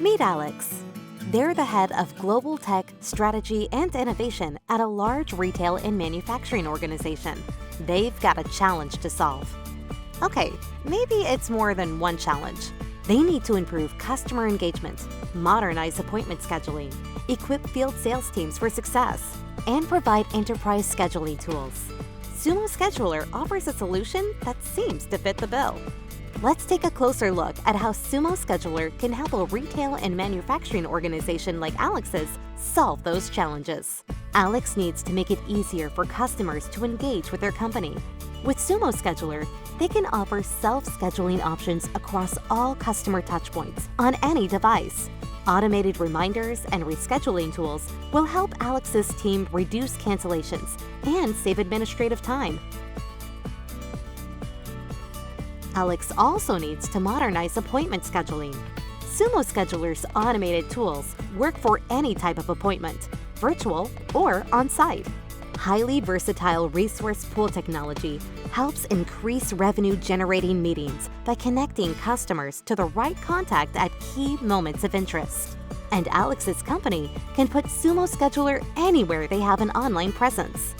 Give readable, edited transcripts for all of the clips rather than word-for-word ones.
Meet Alex. They're the head of global tech, strategy, and innovation at a large retail and manufacturing organization. They've got a challenge to solve. Okay, maybe it's more than one challenge. They need to improve customer engagement, modernize appointment scheduling, equip field sales teams for success, and provide enterprise scheduling tools. SUMO Scheduler offers a solution that seems to fit the bill. Let's take a closer look at how SUMO Scheduler can help a retail and manufacturing organization like Alex's solve those challenges. Alex needs to make it easier for customers to engage with their company. With SUMO Scheduler, they can offer self-scheduling options across all customer touchpoints on any device. Automated reminders and rescheduling tools will help Alex's team reduce cancellations and save administrative time. Alex also needs to modernize appointment scheduling. SUMO Scheduler's automated tools work for any type of appointment, virtual or on-site. Highly versatile resource pool technology helps increase revenue-generating meetings by connecting customers to the right contact at key moments of interest. And Alex's company can put SUMO Scheduler anywhere they have an online presence.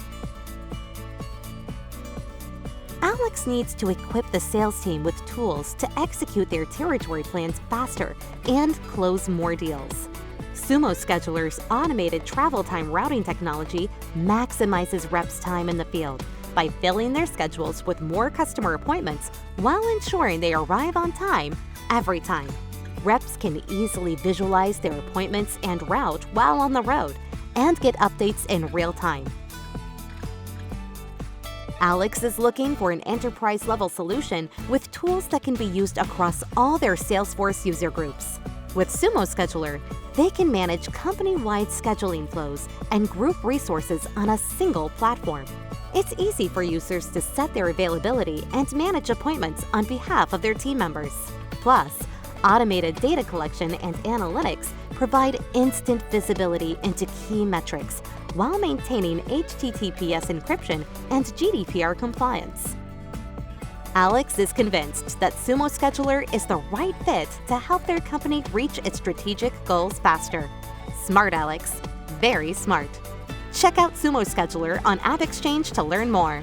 Alex needs to equip the sales team with tools to execute their territory plans faster and close more deals. SUMO Scheduler's automated travel time routing technology maximizes reps' time in the field by filling their schedules with more customer appointments while ensuring they arrive on time every time. Reps can easily visualize their appointments and route while on the road and get updates in real time. Alex is looking for an enterprise-level solution with tools that can be used across all their Salesforce user groups. With SUMO Scheduler, they can manage company-wide scheduling flows and group resources on a single platform. It's easy for users to set their availability and manage appointments on behalf of their team members. Plus, automated data collection and analytics provide instant visibility into key metrics while maintaining HTTPS encryption and GDPR compliance. Alex is convinced that SUMO Scheduler is the right fit to help their company reach its strategic goals faster. Smart, Alex. Very smart. Check out SUMO Scheduler on AppExchange to learn more.